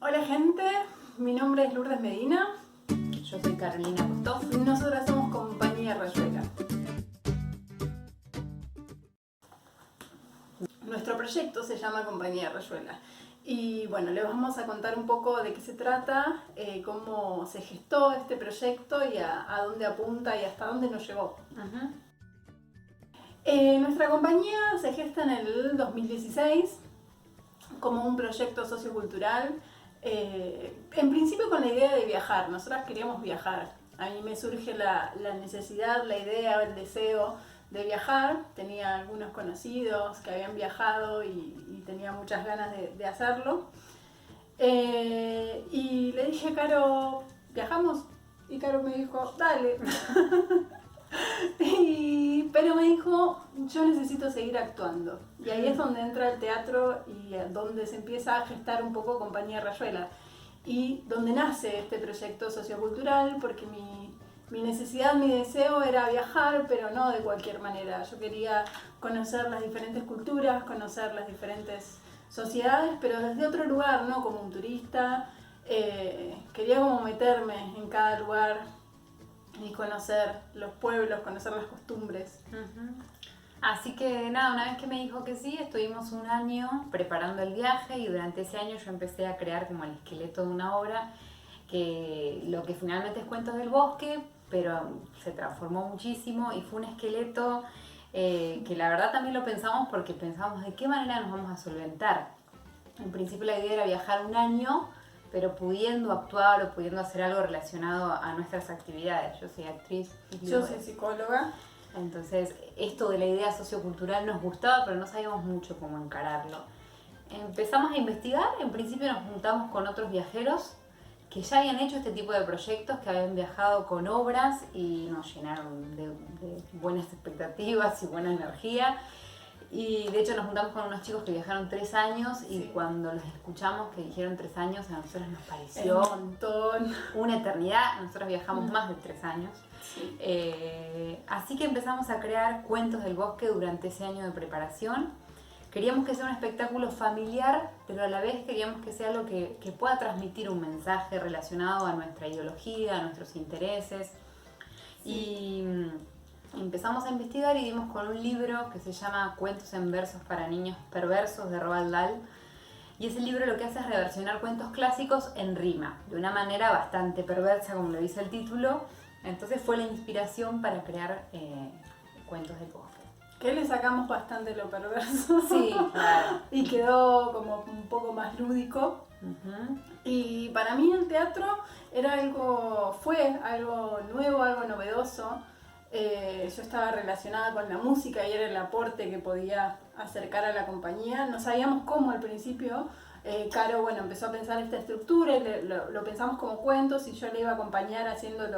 Hola gente, mi nombre es Lourdes Medina. Yo soy Carolina Kostov. Nosotras somos Compañía Rayuela. Nuestro proyecto se llama Compañía Rayuela. Y bueno, les vamos a contar un poco de qué se trata, cómo se gestó este proyecto y a dónde apunta y hasta dónde nos llevó. Nuestra compañía se gesta en el 2016 como un proyecto sociocultural, en principio con la idea de viajar. Nosotras queríamos viajar. A mí me surge la necesidad, la idea, el deseo de viajar. Tenía algunos conocidos que habían viajado y tenía muchas ganas de hacerlo. Y le dije a Caro, ¿viajamos? Y Caro me dijo, dale. Pero me dijo, yo necesito seguir actuando. Y ahí es donde entra el teatro y donde se empieza a gestar un poco Compañía Rayuela. Y donde nace este proyecto sociocultural, porque mi necesidad, mi deseo era viajar, pero no de cualquier manera. Yo quería conocer las diferentes culturas, conocer las diferentes sociedades, pero desde otro lugar, no como un turista. Quería como meterme en cada lugar y conocer los pueblos, conocer las costumbres. Así que nada, una vez que me dijo que sí, estuvimos un año preparando el viaje y durante ese año yo empecé a crear como el esqueleto de una obra que lo que finalmente es Cuentos del Bosque, pero se transformó muchísimo y fue un esqueleto que la verdad también lo pensamos porque pensamos de qué manera nos vamos a solventar. En principio la idea era viajar un año, pero pudiendo actuar o pudiendo hacer algo relacionado a nuestras actividades. Yo soy actriz. Yo soy psicóloga. Entonces, esto de la idea sociocultural nos gustaba, pero no sabíamos mucho cómo encararlo. Empezamos a investigar, en principio nos juntamos con otros viajeros que ya habían hecho este tipo de proyectos, que habían viajado con obras y nos llenaron de buenas expectativas y buena energía. Y de hecho nos juntamos con unos chicos que viajaron 3 años y sí, cuando los escuchamos que dijeron 3 años, a nosotros nos pareció un montón, una eternidad. Nosotros viajamos más de 3 años. Sí. Así que empezamos a crear Cuentos del Bosque durante ese año de preparación. Queríamos que sea un espectáculo familiar, pero a la vez queríamos que sea algo que pueda transmitir un mensaje relacionado a nuestra ideología, a nuestros intereses. Sí. Y empezamos a investigar y dimos con un libro que se llama Cuentos en versos para niños perversos de Roald Dahl. Y ese libro lo que hace es reversionar cuentos clásicos en rima, de una manera bastante perversa, como lo dice el título. Entonces fue la inspiración para crear Cuentos del Bosque. Que le sacamos bastante lo perverso. Sí, claro. Y quedó como un poco más lúdico. Y para mí el teatro fue algo nuevo, algo novedoso. Yo estaba relacionada con la música y era el aporte que podía acercar a la compañía. No sabíamos cómo al principio. Caro, empezó a pensar esta estructura y lo pensamos como cuentos y yo le iba a acompañar haciendo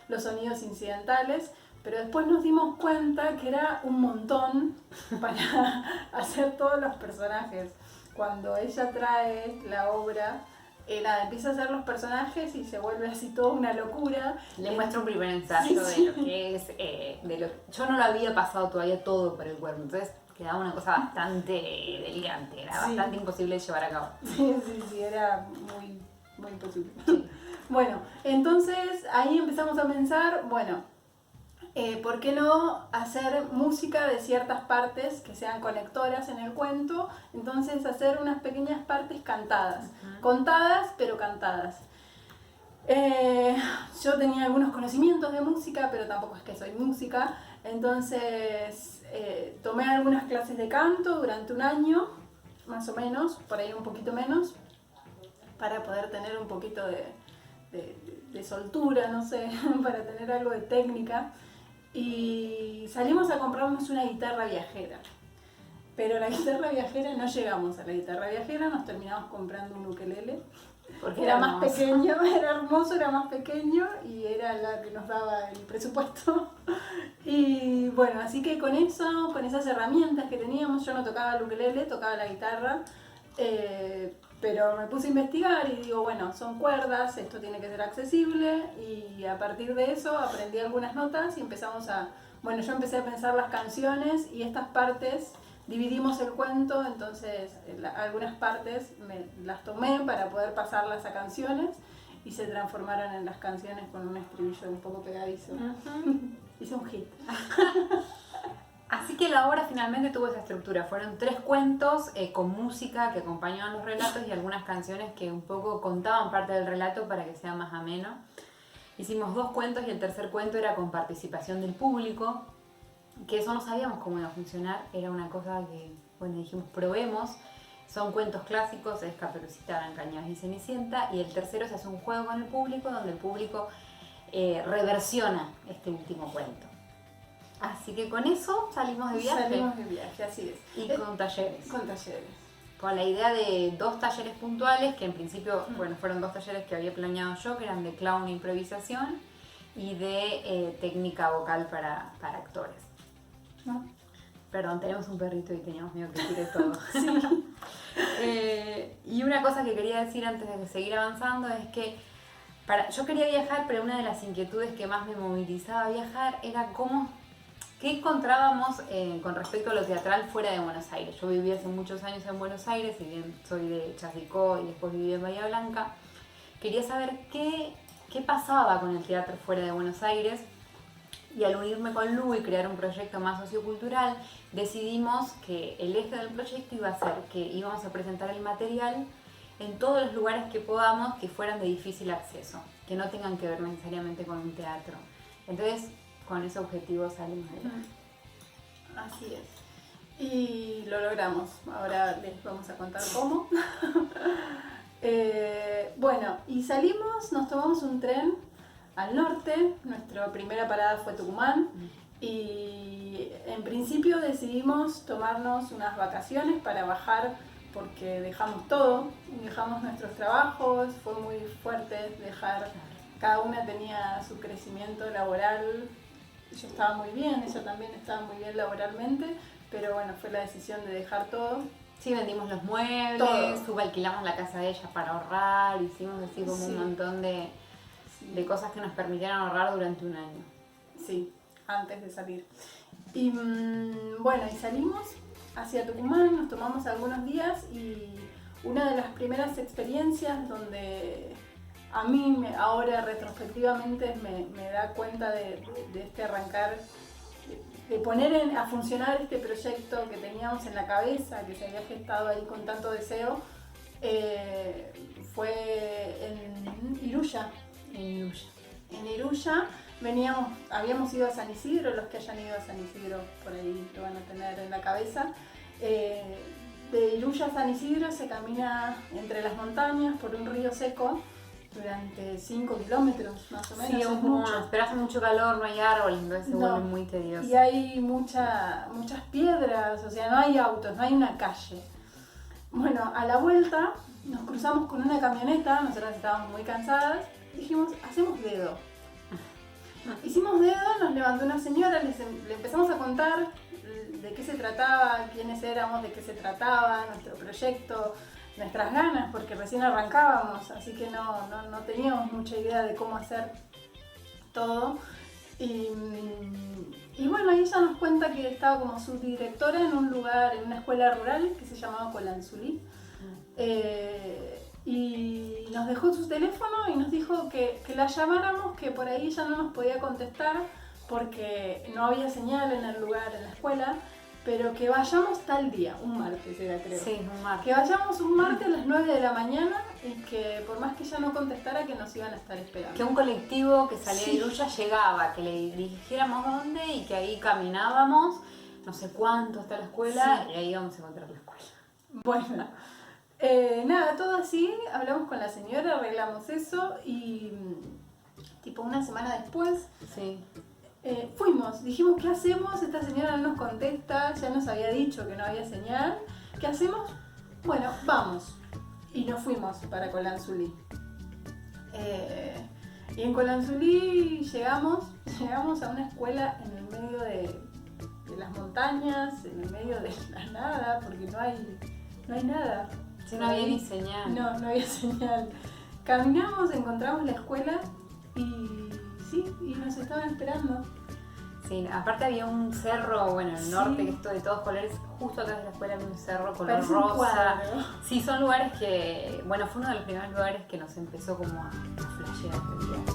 los sonidos incidentales, pero después nos dimos cuenta que era un montón para hacer todos los personajes. Cuando ella trae la obra, empieza a hacer los personajes y se vuelve así toda una locura. Le muestro un primer ensayo de lo que es, yo no lo había pasado todavía todo por el cuerpo, entonces quedaba una cosa bastante delirante, era bastante imposible de llevar a cabo. Sí, era muy imposible. Sí. Bueno, entonces ahí empezamos a pensar, ¿por qué no hacer música de ciertas partes que sean conectoras en el cuento? Entonces hacer unas pequeñas partes cantadas, contadas pero cantadas. Yo tenía algunos conocimientos de música, pero tampoco es que soy música, entonces tomé algunas clases de canto durante un año, más o menos, por ahí un poquito menos, para poder tener un poquito de soltura, no sé, para tener algo de técnica. Y salimos a comprarnos una guitarra viajera. Pero la guitarra viajera, no llegamos a la guitarra viajera, nos terminamos comprando un ukelele. Porque era más pequeño, era hermoso, era más pequeño y era la que nos daba el presupuesto. Y bueno, así que con esas herramientas que teníamos, yo no tocaba el ukelele, tocaba la guitarra. Pero me puse a investigar y digo, son cuerdas, esto tiene que ser accesible, y a partir de eso aprendí algunas notas y yo empecé a pensar las canciones y estas partes dividimos el cuento, entonces algunas partes las tomé para poder pasarlas a canciones y se transformaron en las canciones con un estribillo un poco pegadizo. Hice un hit. Así que la obra finalmente tuvo esa estructura. Fueron 3 cuentos con música que acompañaban los relatos y algunas canciones que un poco contaban parte del relato para que sea más ameno. Hicimos 2 cuentos y el tercer cuento era con participación del público, que eso no sabíamos cómo iba a funcionar. Era una cosa que, bueno, dijimos, probemos. Son cuentos clásicos, es Caperucita, Blancanieves y Cenicienta. Y el tercero se hace un juego con el público, donde el público reversiona este último cuento. Así que con eso salimos de viaje. Salimos de viaje, así es. Y con talleres. Con talleres. Con la idea de 2 talleres puntuales, que en principio, bueno, fueron 2 talleres que había planeado yo, que eran de clown e improvisación y de técnica vocal para actores. ¿No? Perdón, tenemos un perrito y teníamos miedo que tire todo. Sí. Y una cosa que quería decir antes de seguir avanzando es que yo quería viajar, pero una de las inquietudes que más me movilizaba a viajar era qué encontrábamos con respecto a lo teatral fuera de Buenos Aires. Yo viví hace muchos años en Buenos Aires, si bien soy de Chascicó y después viví en Bahía Blanca. Quería saber qué pasaba con el teatro fuera de Buenos Aires. Y al unirme con Lu y crear un proyecto más sociocultural, decidimos que el eje del proyecto iba a ser que íbamos a presentar el material en todos los lugares que podamos que fueran de difícil acceso, que no tengan que ver necesariamente con un teatro. Entonces, con ese objetivo salimos de viaje. Así es. Y lo logramos. Ahora les vamos a contar cómo. Bueno, y salimos, nos tomamos un tren al norte. Nuestra primera parada fue Tucumán. Y en principio decidimos tomarnos unas vacaciones para bajar porque dejamos todo, dejamos nuestros trabajos, fue muy fuerte dejar, cada una tenía su crecimiento laboral. Yo estaba muy bien, ella también estaba muy bien laboralmente, pero bueno, fue la decisión de dejar todo. Sí, vendimos los muebles, subalquilamos la casa de ella para ahorrar, hicimos así como un montón de cosas que nos permitieran ahorrar durante un año. Sí, antes de salir. Y bueno, y salimos hacia Tucumán, nos tomamos algunos días y una de las primeras experiencias donde a mí ahora retrospectivamente me da cuenta de este arrancar, de poner a funcionar este proyecto que teníamos en la cabeza, que se había gestado ahí con tanto deseo, fue en Iruya. En Iruya habíamos ido a San Isidro, los que hayan ido a San Isidro por ahí lo van a tener en la cabeza. De Iruya a San Isidro se camina entre las montañas por un río seco durante 5 kilómetros más o menos. Sí, es mucho. Pero hace mucho calor, no hay árboles, entonces se vuelve muy tedioso. Y hay muchas piedras, o sea, no hay autos, no hay una calle. Bueno, a la vuelta nos cruzamos con una camioneta, nosotras estábamos muy cansadas, dijimos, hacemos dedo. Hicimos dedo, nos levantó una señora, le empezamos a contar de qué se trataba, quiénes éramos, de qué se trataba, nuestro proyecto, nuestras ganas, porque recién arrancábamos, así que no teníamos mucha idea de cómo hacer todo. Y bueno, ahí ella nos cuenta que estaba como subdirectora en un lugar, en una escuela rural que se llamaba Colanzulí. Y nos dejó su teléfono y nos dijo que la llamáramos, que por ahí ella no nos podía contestar porque no había señal en el lugar, en la escuela, pero que vayamos tal día, un martes era, creo. Sí, un martes. Que vayamos un martes a las 9 de la mañana y que por más que ella no contestara, que nos iban a estar esperando. Que un colectivo que salía de Iruya llegaba, que le dijéramos dónde y que ahí caminábamos no sé cuánto hasta la escuela y ahí íbamos a encontrar la escuela. Bueno, nada, todo así, hablamos con la señora, arreglamos eso y tipo una semana después fuimos, dijimos, ¿qué hacemos? Esta señora no nos contesta, ya nos había dicho que no había señal, ¿qué hacemos? Bueno, vamos. Y nos fuimos para Colanzulí. Y en Colanzulí llegamos a una escuela en el medio de las montañas, en el medio de la nada, porque no hay nada. Sí, no había ni señal. No había señal. Caminamos, encontramos la escuela y nos estaban esperando. Sí, aparte había un cerro, bueno, en el norte, que es de todos colores, justo atrás de la escuela había un cerro color Parece un rosa. cuadro. Sí, son lugares que, bueno, fue uno de los primeros lugares que nos empezó como a flashear el viaje.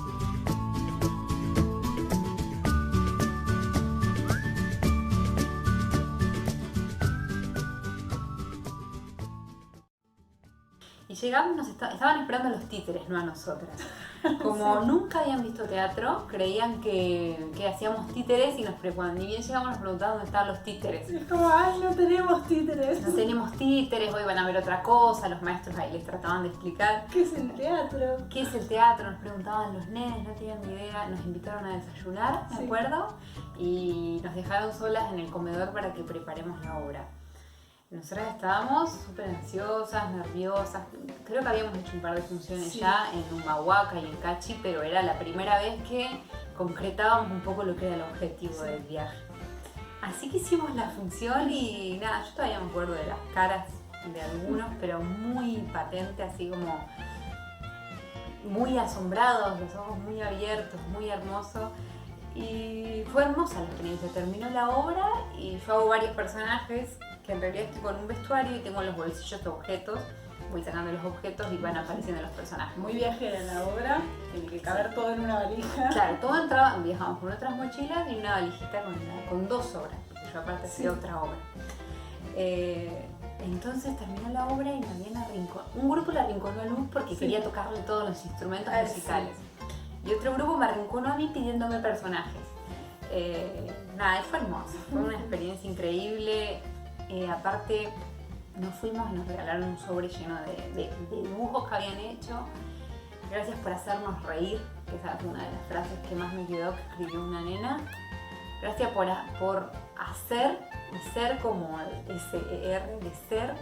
Y llegamos, estaban esperando a los títeres, no a nosotras. Como nunca habían visto teatro, creían que hacíamos títeres y cuando ni bien llegamos nos preguntaban dónde estaban los títeres. Es como, ay, no tenemos títeres. No tenemos títeres, hoy van a ver otra cosa, los maestros ahí les trataban de explicar. ¿Qué es el teatro? ¿Qué es el teatro? Nos preguntaban los nenes, no tenían ni idea, nos invitaron a desayunar, ¿me acuerdo? Y nos dejaron solas en el comedor para que preparemos la obra. Nosotras estábamos súper ansiosas, nerviosas. Creo que habíamos hecho un par de funciones ya en Humahuaca y en Cachi, pero era la primera vez que concretábamos un poco lo que era el objetivo del viaje. Así que hicimos la función y nada, yo todavía me acuerdo de las caras de algunos, pero muy patente, así como muy asombrados, los ojos muy abiertos, muy hermoso. Y fue hermosa la experiencia. Terminó la obra y yo hago varios personajes que en realidad estoy con un vestuario y tengo los bolsillos de objetos. Voy sacando los objetos y van apareciendo los personajes. Muy viajera la obra, tiene que caber todo en una valija. Claro, todo entraba, viajamos con otras mochilas y una valijita con 2 obras, porque yo aparte hacía otra obra. Entonces terminó la obra y me habían arrinconado. Un grupo la arrinconó a Luz porque quería tocarle todos los instrumentos musicales. Y otro grupo me arrinconó a mí pidiéndome personajes. Nada, fue hermoso, fue una experiencia increíble. Aparte, nos fuimos y nos regalaron un sobre lleno de dibujos que habían hecho. Gracias por hacernos reír, que esa es una de las frases que más me quedó, que escribió una nena. Gracias por hacer y ser como S-E-R de ser,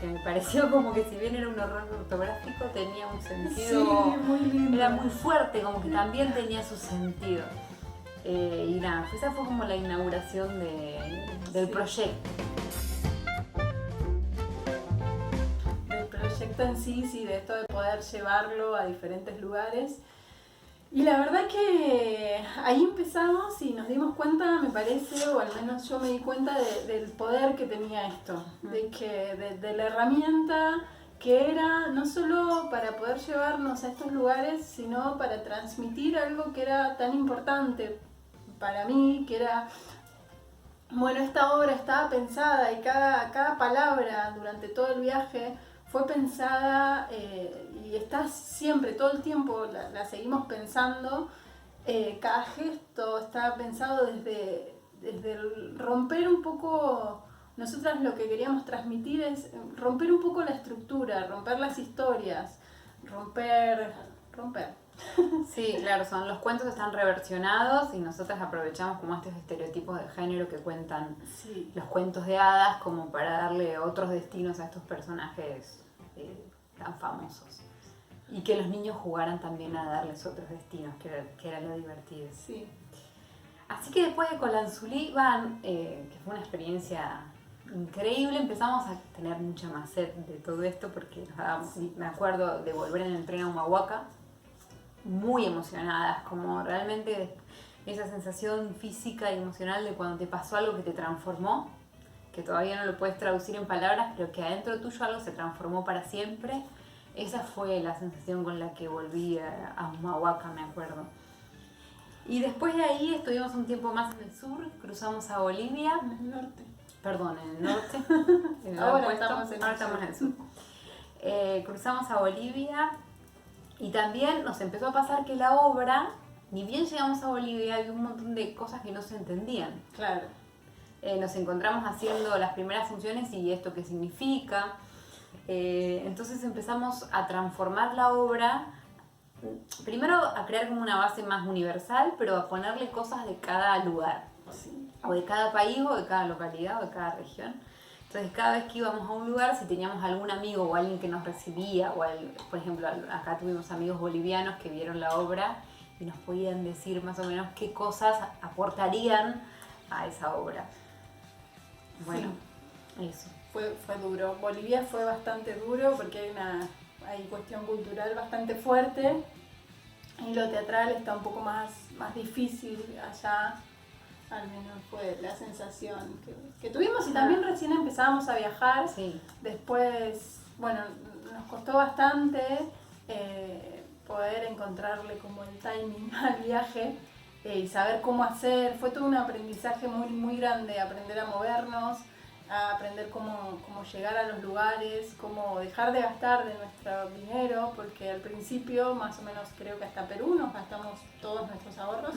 que me pareció como que si bien era un error ortográfico tenía un sentido, muy lindo. Era muy fuerte, como que también tenía su sentido. Y nada, esa fue como la inauguración del proyecto. Del proyecto en sí, de esto de poder llevarlo a diferentes lugares. Y la verdad que ahí empezamos y nos dimos cuenta, me parece, o al menos yo me di cuenta del poder que tenía esto, de la herramienta que era no solo para poder llevarnos a estos lugares, sino para transmitir algo que era tan importante para mí, que era, bueno, esta obra estaba pensada y cada palabra durante todo el viaje fue pensada y está siempre, todo el tiempo la seguimos pensando. Cada gesto está pensado desde el romper un poco. Nosotras lo que queríamos transmitir es romper un poco la estructura, romper las historias, romper. Sí, claro, los cuentos están reversionados y nosotras aprovechamos como estos estereotipos de género que cuentan los cuentos de hadas como para darle otros destinos a estos personajes tan famosos. Y que los niños jugaran también a darles otros destinos, que era lo divertido. Sí. Así que después de Colanzulí, que fue una experiencia increíble, empezamos a tener mucha más sed de todo esto porque me acuerdo de volver en el tren a Humahuaca, muy emocionadas, como realmente esa sensación física y emocional de cuando te pasó algo que te transformó, que todavía no lo puedes traducir en palabras, pero que adentro tuyo algo se transformó para siempre. Esa fue la sensación con la que volví a Humahuaca, me acuerdo. Y después de ahí estuvimos un tiempo más en el sur, cruzamos a Bolivia. En el norte. Perdón, en el norte. Ahora estamos en el sur. Cruzamos a Bolivia y también nos empezó a pasar que la obra, ni bien llegamos a Bolivia, había un montón de cosas que no se entendían. Claro. Nos encontramos haciendo las primeras funciones y esto qué significa. Entonces empezamos a transformar la obra, primero a crear como una base más universal, pero a ponerle cosas de cada lugar, o de cada país, o de cada localidad, o de cada región. Entonces cada vez que íbamos a un lugar, si teníamos algún amigo o alguien que nos recibía, por ejemplo acá tuvimos amigos bolivianos que vieron la obra y nos podían decir más o menos qué cosas aportarían a esa obra. Bueno, eso. Fue duro. Bolivia fue bastante duro porque hay cuestión cultural bastante fuerte y lo teatral está un poco más difícil allá. al menos fue la sensación que tuvimos, y también recién empezábamos a viajar. Sí. Después, bueno, nos costó bastante poder encontrarle como el timing al viaje y saber cómo hacer. Fue todo un aprendizaje muy, muy grande, aprender a movernos, a aprender cómo llegar a los lugares, cómo dejar de gastar de nuestro dinero, porque al principio, más o menos creo que hasta Perú, nos gastamos todos nuestros ahorros.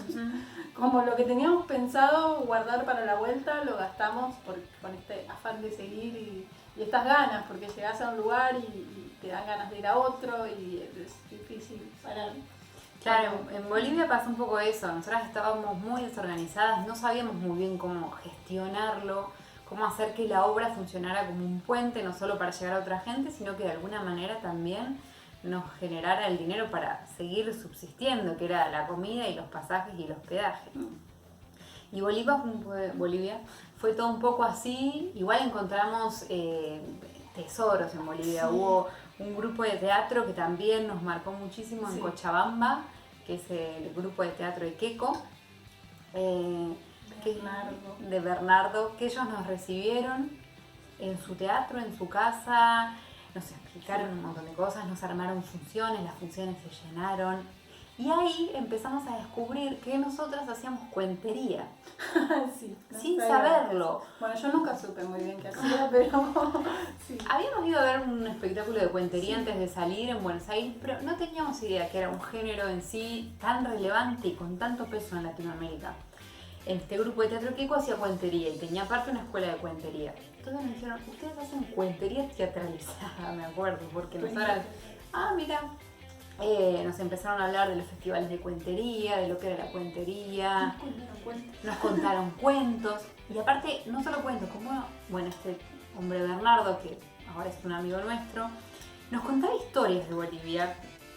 Como lo que teníamos pensado guardar para la vuelta, lo gastamos con este afán de seguir y estas ganas, porque llegás a un lugar y te dan ganas de ir a otro y es difícil parar. Claro, en Bolivia pasó un poco eso. Nosotras estábamos muy desorganizadas, no sabíamos muy bien cómo gestionarlo, cómo hacer que la obra funcionara como un puente, no solo para llegar a otra gente, sino que de alguna manera también nos generara el dinero para seguir subsistiendo, que era la comida y los pasajes y el hospedaje. Y Bolivia fue todo un poco así. Igual encontramos tesoros en Bolivia. Sí. Hubo un grupo de teatro que también nos marcó muchísimo en Cochabamba, que es el grupo de teatro de Queco. De Bernardo, que ellos nos recibieron en su teatro, en su casa, nos explicaron un montón de cosas, nos armaron funciones, las funciones se llenaron y ahí empezamos a descubrir que nosotras hacíamos cuentería. Sí, sin saberlo. Bueno, yo nunca supe muy bien qué hacía, pero sí. Habíamos ido a ver un espectáculo de cuentería antes de salir en Buenos Aires, pero no teníamos idea que era un género en sí tan relevante y con tanto peso en Latinoamérica. Este grupo de teatro Queco hacía cuentería y tenía aparte una escuela de cuentería. Entonces me dijeron, ustedes hacen cuentería teatralizada, me acuerdo, porque nosotras, mira, nos empezaron a hablar de los festivales de cuentería, de lo que era la cuentería, nos contaron cuentos, y aparte, no solo cuentos, como, bueno, este hombre Bernardo, que ahora es un amigo nuestro, nos contaba historias de Bolivia,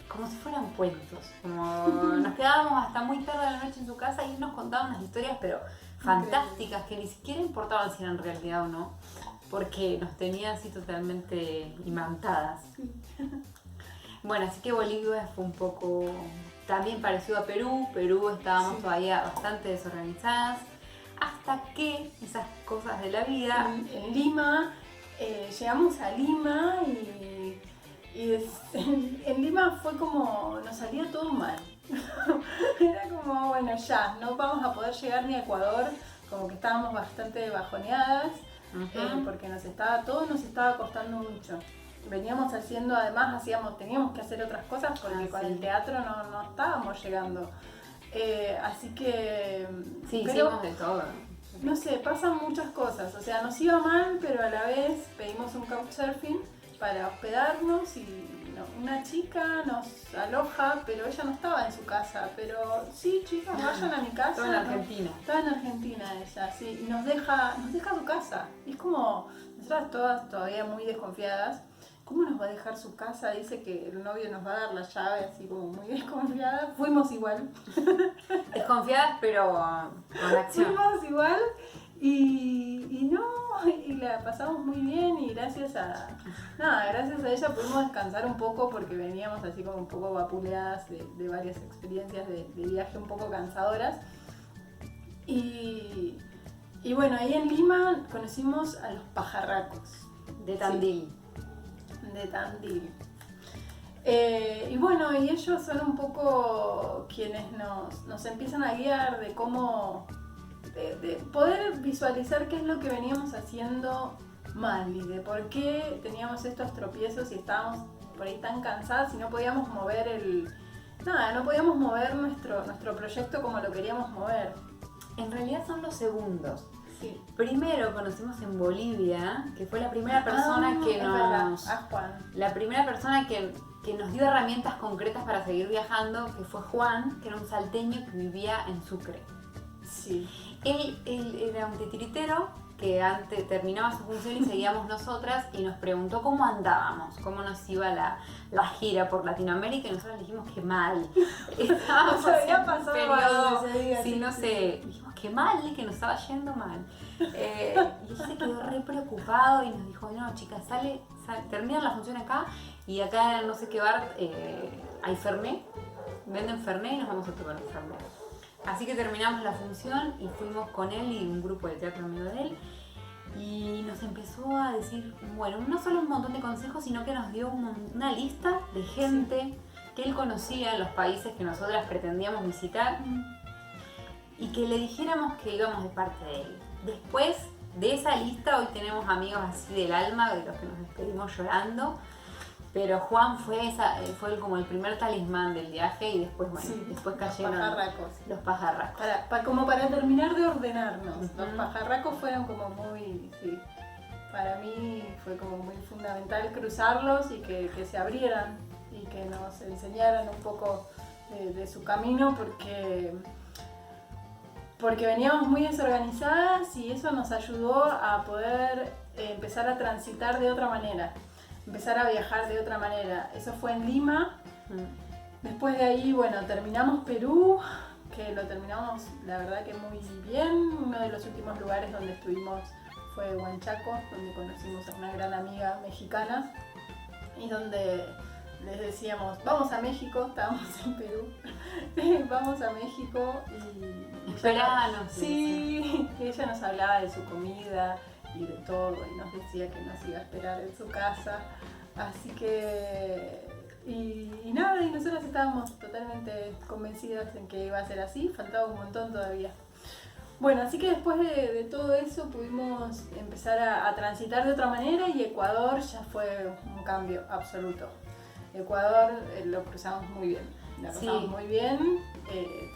como si fueran cuentos, como nos quedábamos hasta muy tarde de la noche en su casa y nos contaban unas historias pero fantásticas que ni siquiera importaban si eran realidad o no, porque nos tenía así totalmente imantadas. Bueno, así que Bolivia fue un poco también parecido a Perú estábamos todavía bastante desorganizadas, hasta que esas cosas de la vida... En Lima, llegamos a Lima y en Lima fue como, nos salía todo mal. Era como, bueno, ya, no vamos a poder llegar ni a Ecuador, como que estábamos bastante bajoneadas, porque todo nos estaba costando mucho. Veníamos haciendo, además teníamos que hacer otras cosas porque con el teatro no estábamos llegando. Así que... Sí, hicimos de todo. No sé, pasan muchas cosas, o sea, nos iba mal, pero a la vez pedimos un couchsurfing para hospedarnos y una chica nos aloja, pero ella no estaba en su casa, pero sí, chicas, vayan a mi casa. Estaba en Argentina. Estaba en Argentina ella, sí, y nos deja su casa. Y es como, nosotras todas todavía muy desconfiadas, ¿cómo nos va a dejar su casa? Dice que el novio nos va a dar la llave, así como muy desconfiadas. Fuimos igual. Desconfiadas, pero con acción. Fuimos igual y la pasamos muy bien y gracias a ella pudimos descansar un poco porque veníamos así como un poco vapuleadas de varias experiencias de viaje un poco cansadoras. Y bueno, ahí en Lima conocimos a los pajarracos. De Tandil. Sí, de Tandil. Y bueno, y ellos son un poco quienes nos empiezan a guiar de cómo... De poder visualizar qué es lo que veníamos haciendo mal y de por qué teníamos estos tropiezos y estábamos por ahí tan cansadas y no podíamos mover no podíamos mover nuestro proyecto como lo queríamos mover. En realidad son los segundos. Sí. Primero conocimos en Bolivia, que fue la primera persona la primera persona que nos dio herramientas concretas para seguir viajando, que fue Juan, que era un salteño que vivía en Sucre. Sí. Él era un titiritero que antes terminaba su función y seguíamos nosotras y nos preguntó cómo andábamos, cómo nos iba la gira por Latinoamérica y nosotros le dijimos que mal. Estábamos había pasado periodo, ese día, sí, no sé, dijimos que mal, que nos estaba yendo mal. Y él se quedó re preocupado y nos dijo, no chicas, terminan la función acá y acá en no sé qué bar hay Fernet, venden Fernet y nos vamos a tomar un Fernet. Así que terminamos la función y fuimos con él y un grupo de teatro amigo de él. Y nos empezó a decir, bueno, no solo un montón de consejos, sino que nos dio una lista de gente que él conocía en los países que nosotras pretendíamos visitar y que le dijéramos que íbamos de parte de él. Después de esa lista, hoy tenemos amigos así del alma, de los que nos despedimos llorando, pero Juan fue como el primer talismán del viaje y después, bueno, después cayeron los pajarracos. Como para terminar de ordenarnos, los pajarracos fueron como muy, para mí fue como muy fundamental cruzarlos y que se abrieran y que nos enseñaran un poco de su camino porque veníamos muy desorganizadas y eso nos ayudó a poder empezar a transitar de otra manera, empezar a viajar de otra manera. Eso fue en Lima. Después de ahí, bueno, terminamos Perú, que lo terminamos la verdad que muy bien. Uno de los últimos lugares donde estuvimos fue Huanchaco, donde conocimos a una gran amiga mexicana y donde les decíamos, vamos a México, estábamos en Perú, vamos a México y esperanos. Sí, ella nos hablaba de su comida y de todo y nos decía que nos iba a esperar en su casa, así que y nada, y nosotros estábamos totalmente convencidas en que iba a ser así, faltaba un montón todavía. Bueno, así que después de todo eso pudimos empezar a transitar de otra manera y Ecuador ya fue un cambio absoluto. Ecuador lo cruzamos muy bien, la pasamos muy bien,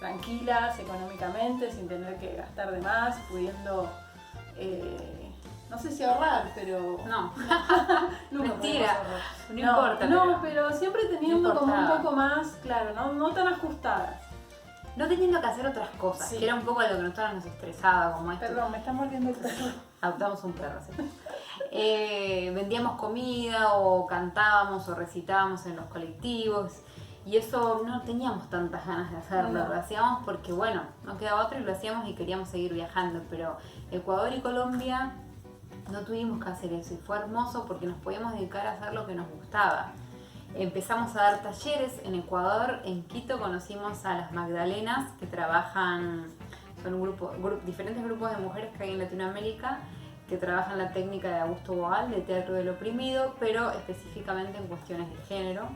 tranquilas económicamente, sin tener que gastar de más, pudiendo, no sé si ahorrar, pero... No, mentira, no importa. No, pero siempre teniendo como un poco más, claro, no tan ajustadas. No teniendo que hacer otras cosas, que era un poco lo que nosotros nos estresaba, como esto. Perdón, me está mordiendo el perro. Adoptamos un perro, sí. Vendíamos comida o cantábamos o recitábamos en los colectivos y eso no teníamos tantas ganas de hacerlo, lo hacíamos porque bueno, no quedaba otro y lo hacíamos y queríamos seguir viajando, pero Ecuador y Colombia no tuvimos que hacer eso y fue hermoso porque nos podíamos dedicar a hacer lo que nos gustaba. Empezamos a dar talleres en Ecuador, en Quito conocimos a las Magdalenas que trabajan, son diferentes grupos de mujeres que hay en Latinoamérica que trabajan la técnica de Augusto Boal, de teatro del oprimido, pero específicamente en cuestiones de género.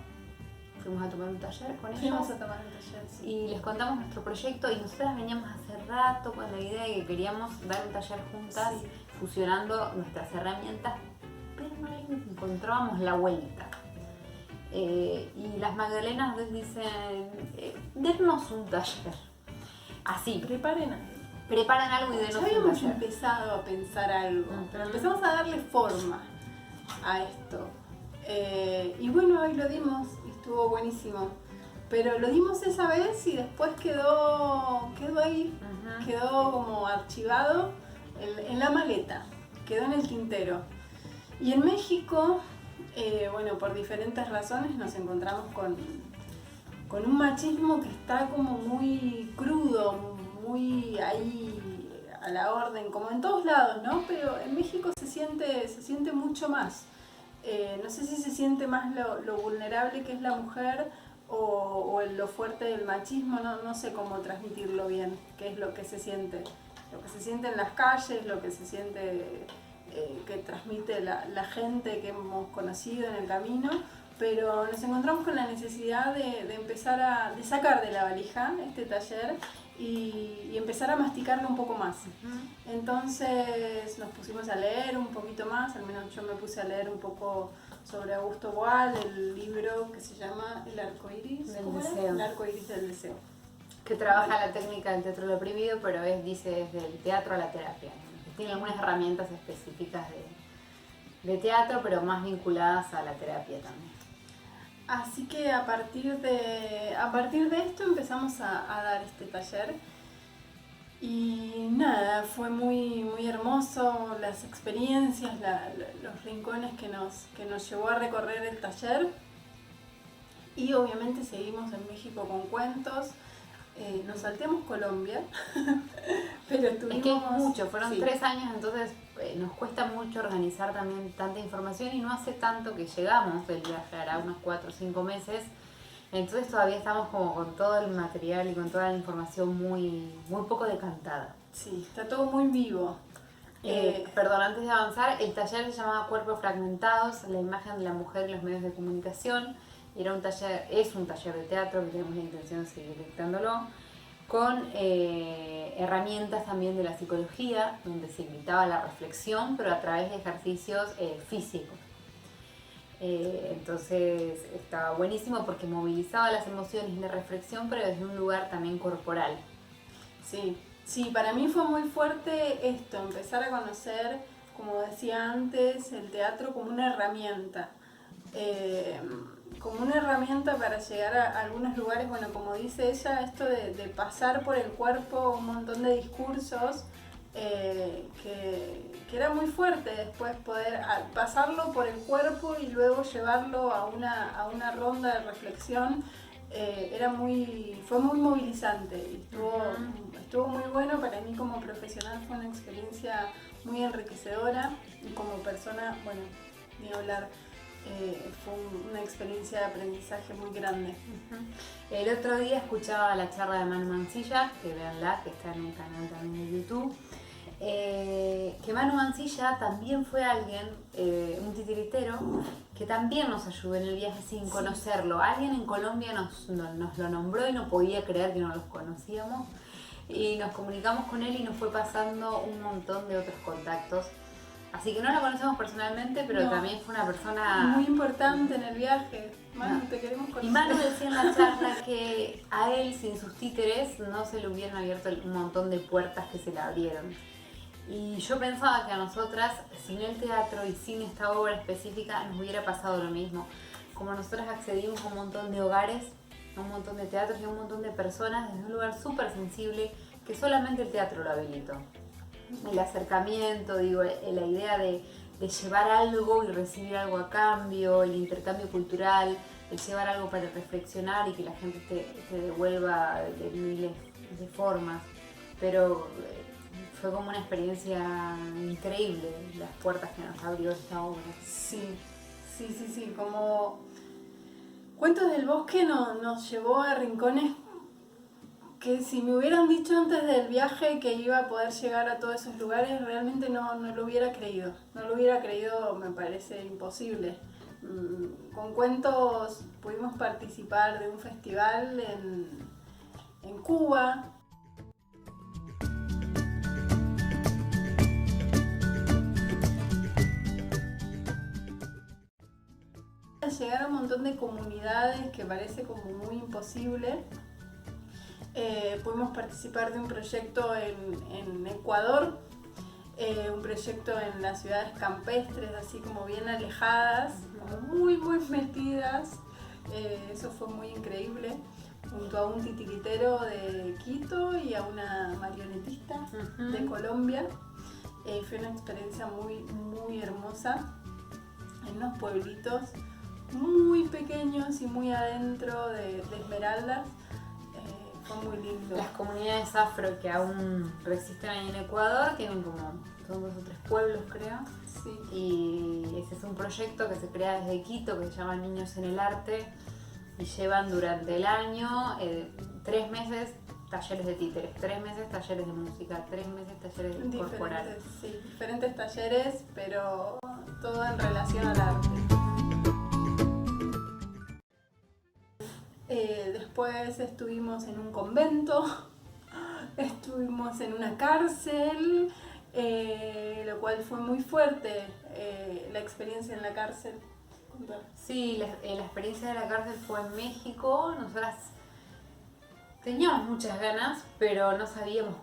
Fuimos a tomar un taller con ellos y les contamos nuestro proyecto y nosotras veníamos hace rato con la idea de que queríamos dar un taller juntas, fusionando nuestras herramientas, pero no le encontrábamos la vuelta. Y las Magdalenas nos dicen, dennos un taller, así. Preparan algo y denos un taller. Ya habíamos empezado a pensar algo, pero empezamos a darle forma a esto. Y bueno, hoy lo dimos y estuvo buenísimo. Pero lo dimos esa vez y después quedó ahí, quedó como archivado en la maleta, quedó en el tintero. Y en México, bueno, por diferentes razones nos encontramos con un machismo que está como muy crudo, muy ahí a la orden, como en todos lados, ¿no? Pero en México se siente mucho más. No sé si se siente más lo vulnerable que es la mujer o lo fuerte del machismo, no sé cómo transmitirlo bien, qué es lo que se siente. Lo que se siente en las calles, lo que se siente que transmite la gente que hemos conocido en el camino, pero nos encontramos con la necesidad de empezar de sacar de la valija este taller y empezar a masticarlo un poco más. Entonces nos pusimos a leer un poquito más, al menos yo me puse a leer un poco sobre Augusto Boal, el libro que se llama El arco iris del deseo. El arco iris del deseo. Que trabaja la técnica del teatro del oprimido, pero dice desde el teatro a la terapia. Tiene algunas herramientas específicas de teatro, pero más vinculadas a la terapia también. Así que a partir de esto empezamos a dar este taller y nada, fue muy, muy hermoso las experiencias, los rincones que nos llevó a recorrer el taller y obviamente seguimos en México con cuentos. Nos salteamos Colombia, pero estuvimos... Es que es mucho, fueron 3 años, entonces nos cuesta mucho organizar también tanta información y no hace tanto que llegamos del viaje, hará unos 4 o 5 meses Entonces todavía estamos como con todo el material y con toda la información muy poco decantada. Sí, está todo muy vivo. Perdón, antes de avanzar, el taller se llamaba Cuerpos Fragmentados, la imagen de la mujer en los medios de comunicación. Es un taller de teatro que tenemos la intención de seguir dictándolo, con herramientas también de la psicología, donde se invitaba a la reflexión, pero a través de ejercicios físicos. Entonces estaba buenísimo porque movilizaba las emociones y la reflexión, pero desde un lugar también corporal. Sí, para mí fue muy fuerte esto, empezar a conocer, como decía antes, el teatro como una herramienta. Como una herramienta para llegar a algunos lugares, bueno, como dice ella, esto de pasar por el cuerpo un montón de discursos, que era muy fuerte después poder pasarlo por el cuerpo y luego llevarlo a una ronda de reflexión. Fue muy movilizante y estuvo muy bueno. Para mí como profesional fue una experiencia muy enriquecedora y como persona, bueno, ni hablar. Fue una experiencia de aprendizaje muy grande. El otro día escuchaba la charla de Manu Mancilla, que veanla, que está en un canal también de YouTube, que Manu Mancilla también fue alguien, un titiritero, que también nos ayudó en el viaje sin conocerlo. Alguien en Colombia nos lo nombró y no podía creer que no los conocíamos, y nos comunicamos con él y nos fue pasando un montón de otros contactos. Así que no la conocemos personalmente, pero también fue una persona muy importante en el viaje. Manu, te queremos conocer. Y Manu decía en la charla que a él, sin sus títeres, no se le hubieran abierto un montón de puertas que se le abrieron. Y yo pensaba que a nosotras, sin el teatro y sin esta obra específica, nos hubiera pasado lo mismo. Como nosotras accedimos a un montón de hogares, a un montón de teatros y a un montón de personas desde un lugar súper sensible que solamente el teatro lo habilitó. El acercamiento, digo, la idea de llevar algo y recibir algo a cambio, el intercambio cultural, el llevar algo para reflexionar y que la gente te devuelva de miles de formas. Pero fue como una experiencia increíble, las puertas que nos abrió esta obra. Sí, como Cuentos del Bosque nos llevó a rincones que si me hubieran dicho antes del viaje que iba a poder llegar a todos esos lugares, realmente no lo hubiera creído. No lo hubiera creído, me parece imposible. Con Cuentos pudimos participar de un festival en Cuba. Llegar a un montón de comunidades que parece como muy imposible. Pudimos participar de un proyecto en Ecuador, un proyecto en las ciudades campestres, así como bien alejadas, como muy metidas. Eso fue muy increíble, junto a un titiritero de Quito y a una marionetista de Colombia. Fue una experiencia muy hermosa en unos pueblitos muy pequeños y muy adentro de Esmeraldas. Fue muy lindo. Las comunidades afro que aún resisten ahí en Ecuador tienen son 2 o 3 pueblos, creo. Sí. Y ese es un proyecto que se crea desde Quito que se llama Niños en el Arte y llevan durante el año 3 meses talleres de títeres, 3 meses talleres de música, 3 meses talleres corporales. Sí, diferentes talleres, pero todo en relación al arte. Después estuvimos en un convento, estuvimos en una cárcel, lo cual fue muy fuerte, la experiencia en la cárcel. Sí, la experiencia de la cárcel fue en México. Nosotras teníamos muchas ganas, pero no sabíamos,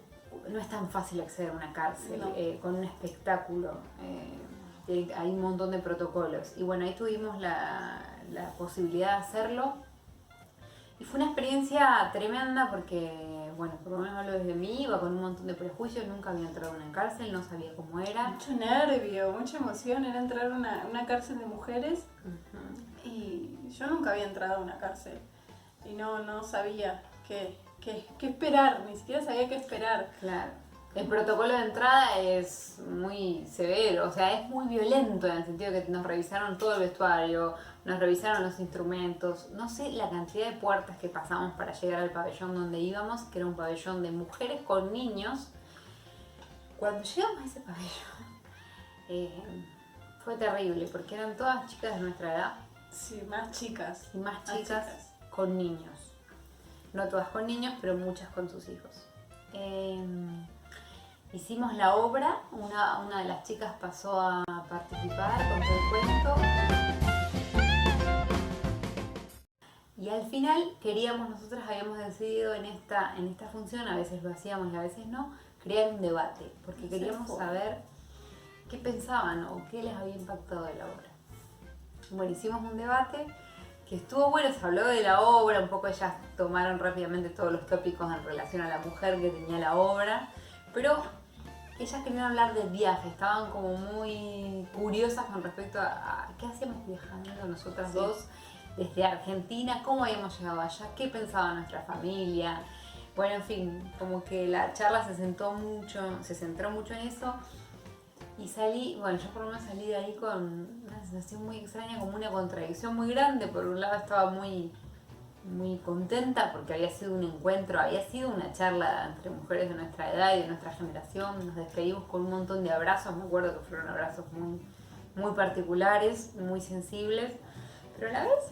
no es tan fácil acceder a una cárcel con un espectáculo. Hay un montón de protocolos. Y bueno, ahí tuvimos la posibilidad de hacerlo. Y fue una experiencia tremenda porque, bueno, por lo menos hablo desde mí, iba con un montón de prejuicios, nunca había entrado en una cárcel, no sabía cómo era. Mucho nervio, mucha emoción, era entrar a una cárcel de mujeres. Y yo nunca había entrado a una cárcel y no sabía qué esperar, ni siquiera sabía qué esperar. Claro. El protocolo de entrada es muy severo, o sea, es muy violento en el sentido que nos revisaron todo el vestuario, nos revisaron los instrumentos, no sé la cantidad de puertas que pasamos para llegar al pabellón donde íbamos, que era un pabellón de mujeres con niños. Cuando llegamos a ese pabellón, fue terrible, porque eran todas chicas de nuestra edad. Sí, más chicas. Y más chicas con niños. No todas con niños, pero muchas con sus hijos. Hicimos la obra, una de las chicas pasó a participar, contó el cuento. Y al final nosotros habíamos decidido en esta función, a veces lo hacíamos y a veces no, crear un debate, porque queríamos saber qué pensaban o qué les había impactado de la obra. Bueno, hicimos un debate que estuvo bueno, se habló de la obra, un poco ellas tomaron rápidamente todos los tópicos en relación a la mujer que tenía la obra, pero ellas querían hablar del viaje, estaban como muy curiosas con respecto a qué hacíamos viajando nosotras dos desde Argentina, cómo habíamos llegado allá, qué pensaba nuestra familia. Bueno, en fin, como que la charla se centró mucho en eso. Y yo por lo menos salí de ahí con una sensación muy extraña, como una contradicción muy grande. Por un lado estaba muy, muy contenta porque había sido un encuentro, había sido una charla entre mujeres de nuestra edad y de nuestra generación. Nos despedimos con un montón de abrazos, me acuerdo que fueron abrazos muy, muy particulares, muy sensibles. Pero a la vez,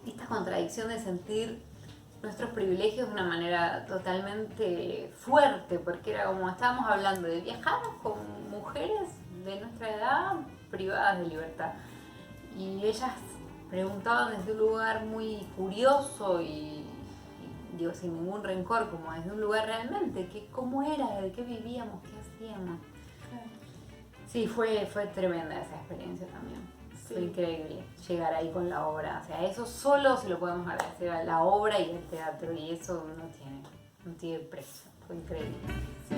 esta contradicción de sentir nuestros privilegios de una manera totalmente fuerte, porque era como estábamos hablando de viajar con mujeres de nuestra edad privadas de libertad. Y ellas preguntaban desde un lugar muy curioso y digo, sin ningún rencor, como desde un lugar realmente, cómo era, de qué vivíamos, qué hacíamos. Sí, fue tremenda esa experiencia también. Sí. Fue increíble llegar ahí con la obra. O sea, eso solo se lo podemos agradecer a la obra y al teatro, y eso no tiene precio. Fue increíble. Sí.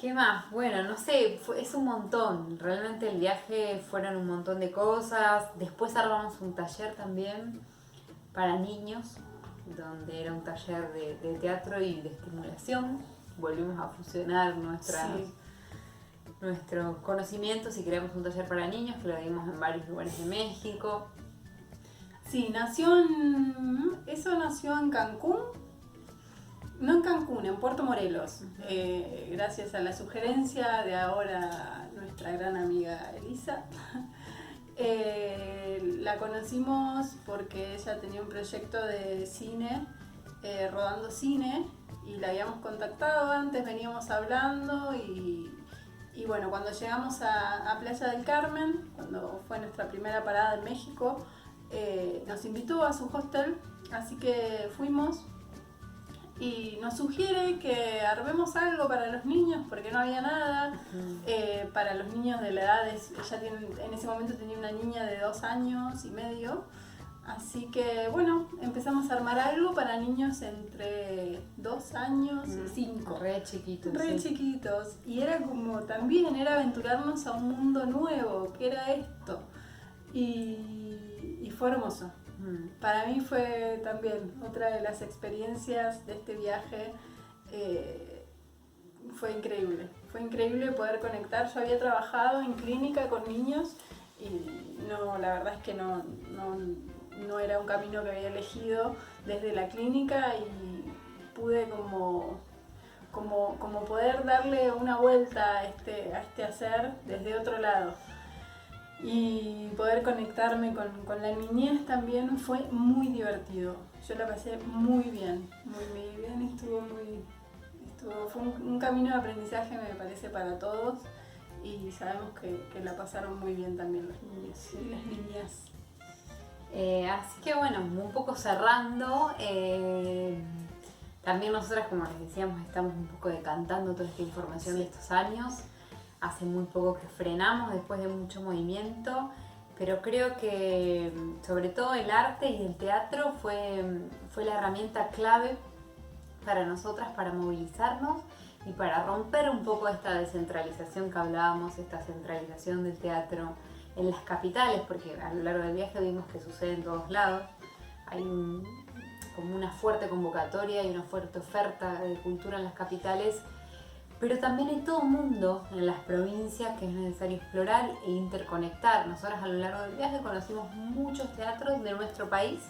¿Qué más? Bueno, no sé, es un montón. Realmente el viaje fueron un montón de cosas. Después armamos un taller también para niños, donde era un taller de teatro y de estimulación. Volvimos a fusionar nuestros conocimientos y creamos un taller para niños que lo dimos en varios lugares de México. Sí, eso nació en Cancún. No en Cancún, en Puerto Morelos, gracias a la sugerencia de ahora nuestra gran amiga Elisa. La conocimos porque ella tenía un proyecto de cine, rodando cine, y la habíamos contactado antes, veníamos hablando y bueno, cuando llegamos a Playa del Carmen, cuando fue nuestra primera parada en México, nos invitó a su hostel, así que fuimos. Y nos sugiere que armemos algo para los niños porque no había nada. Para los niños de la edad, en ese momento tenía una niña de 2 años y medio. Así que bueno, empezamos a armar algo para niños entre 2 años y 5. Re chiquitos. Chiquitos. Y era también era aventurarnos a un mundo nuevo, que era esto. Y fue hermoso. Para mí fue también otra de las experiencias de este viaje. Fue increíble poder conectar. Yo había trabajado en clínica con niños y la verdad es que no era un camino que había elegido desde la clínica, y pude como poder darle una vuelta a este hacer desde otro lado. Y poder conectarme con la niñez también fue muy divertido. Yo la pasé muy bien, fue un camino de aprendizaje, me parece, para todos, y sabemos que la pasaron muy bien también los niños y las niñas. Así que bueno, un poco cerrando, también nosotras, como les decíamos, estamos un poco decantando toda esta información de estos años. hace muy poco que frenamos después de mucho movimiento, pero creo que sobre todo el arte y el teatro fue la herramienta clave para nosotras, para movilizarnos y para romper un poco esta descentralización que hablábamos, esta centralización del teatro en las capitales, porque a lo largo del viaje vimos que sucede en todos lados. Hay como una fuerte convocatoria y una fuerte oferta de cultura en las capitales, pero también hay todo un mundo en las provincias que es necesario explorar e interconectar. Nosotras a lo largo del viaje conocimos muchos teatros de nuestro país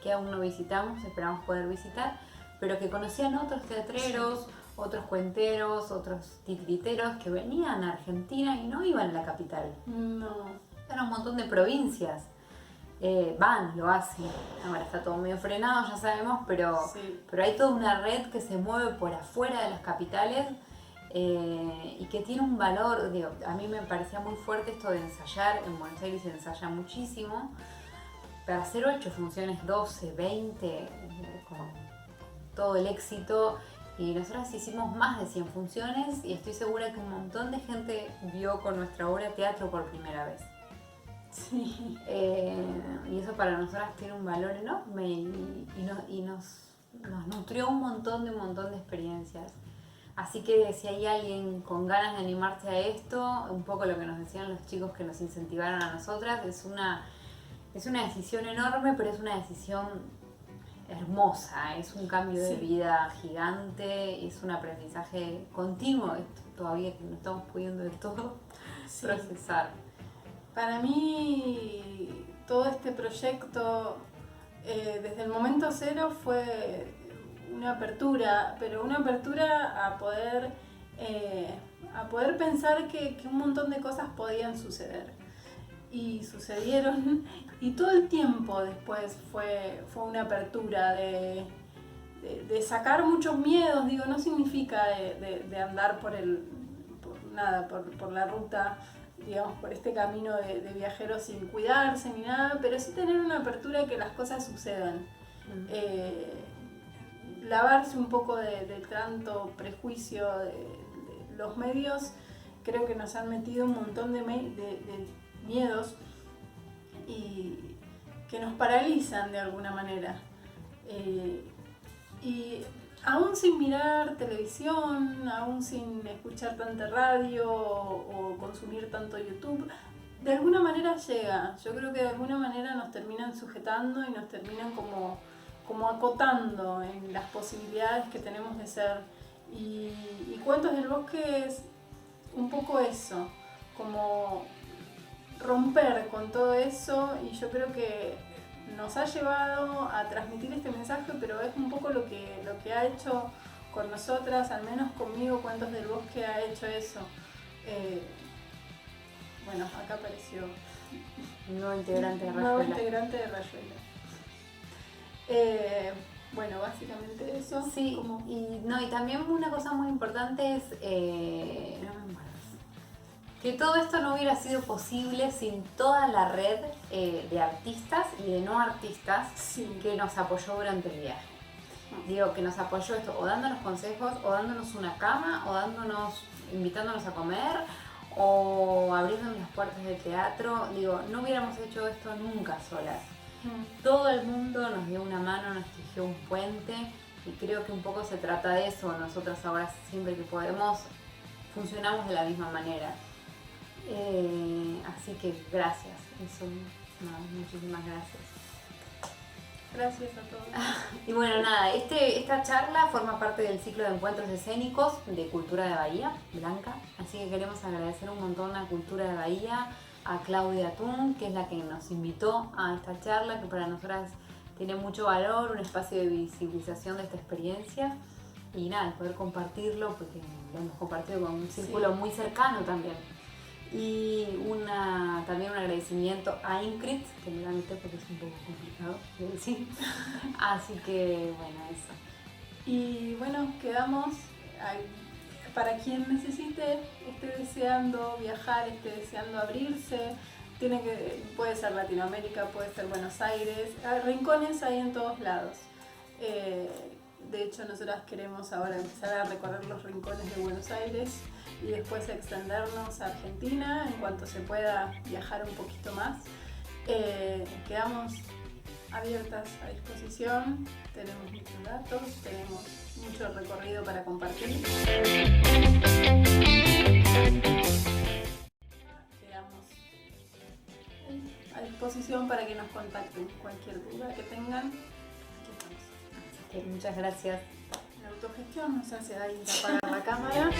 que aún no visitamos, esperamos poder visitar, pero que conocían otros teatreros, otros cuenteros, otros titiriteros que venían a Argentina y no iban a la capital. No. Eran un montón de provincias. Lo hacen. Ahora está todo medio frenado, ya sabemos, pero hay toda una red que se mueve por afuera de las capitales y que tiene un valor. Digo, a mí me parecía muy fuerte esto de ensayar. En Buenos Aires se ensaya muchísimo. Para hacer 8 funciones, 12, 20, con todo el éxito. Y nosotros hicimos más de 100 funciones y estoy segura que un montón de gente vio con nuestra obra teatro por primera vez. Sí. Y eso para nosotras tiene un valor enorme y nos nutrió un montón de experiencias. Así que si hay alguien con ganas de animarse a esto, un poco lo que nos decían los chicos que nos incentivaron a nosotras, es una decisión enorme, pero es una decisión hermosa, es un cambio de vida gigante, es un aprendizaje continuo, todavía que no estamos pudiendo del todo procesar. Para mí todo este proyecto desde el momento cero fue una apertura, pero una apertura a poder pensar que un montón de cosas podían suceder. Y sucedieron, y todo el tiempo después fue una apertura de sacar muchos miedos. Digo, no significa de andar por la ruta, digamos, por este camino de viajeros sin cuidarse ni nada, pero sí tener una apertura a que las cosas sucedan. Lavarse un poco de tanto prejuicio de los medios. Creo que nos han metido un montón de miedos y que nos paralizan de alguna manera. Y aún sin mirar televisión, aún sin escuchar tanta radio o consumir tanto YouTube, de alguna manera llega. Yo creo que de alguna manera nos terminan sujetando y nos terminan como acotando en las posibilidades que tenemos de ser. Y Cuentos del Bosque es un poco eso, como romper con todo eso, y yo creo que nos ha llevado a transmitir este mensaje, pero es un poco lo que ha hecho con nosotras, al menos conmigo. Cuentos del Bosque ha hecho eso. Bueno, acá apareció un nuevo integrante de Rayuela. Bueno, básicamente eso. Sí, y también una cosa muy importante es que todo esto no hubiera sido posible sin toda la red de artistas y de no artistas que nos apoyó durante el viaje. Digo, que nos apoyó esto, o dándonos consejos, o dándonos una cama, o invitándonos a comer, o abriéndonos las puertas del teatro. Digo, no hubiéramos hecho esto nunca solas. Todo el mundo nos dio una mano, nos tejió un puente, y creo que un poco se trata de eso. Nosotras ahora, siempre que podemos, funcionamos de la misma manera. Así que gracias, muchísimas gracias. Gracias a todos. Y bueno, nada, esta charla forma parte del ciclo de encuentros escénicos de Cultura de Bahía, Blanca. Así que queremos agradecer un montón a Cultura de Bahía, a Claudia Tun, que es la que nos invitó a esta charla, que para nosotras tiene mucho valor, un espacio de visibilización de esta experiencia. Y nada, poder compartirlo, porque lo hemos compartido con un círculo muy cercano también. Y también un agradecimiento a Ingrid, que me la anoté porque es un poco complicado de decir. Así que bueno, eso. Y bueno, quedamos para quien necesite, esté deseando viajar, esté deseando abrirse. Puede ser Latinoamérica, puede ser Buenos Aires, rincones hay en todos lados. De hecho, nosotras queremos ahora empezar a recorrer los rincones de Buenos Aires y después extendernos a Argentina en cuanto se pueda viajar un poquito más. Quedamos abiertas a disposición, tenemos muchos datos, tenemos mucho recorrido para compartir. Quedamos a disposición para que nos contacten. Cualquier duda que tengan, aquí estamos. Así que muchas gracias. La autogestión nos hace ahí apagar la cámara.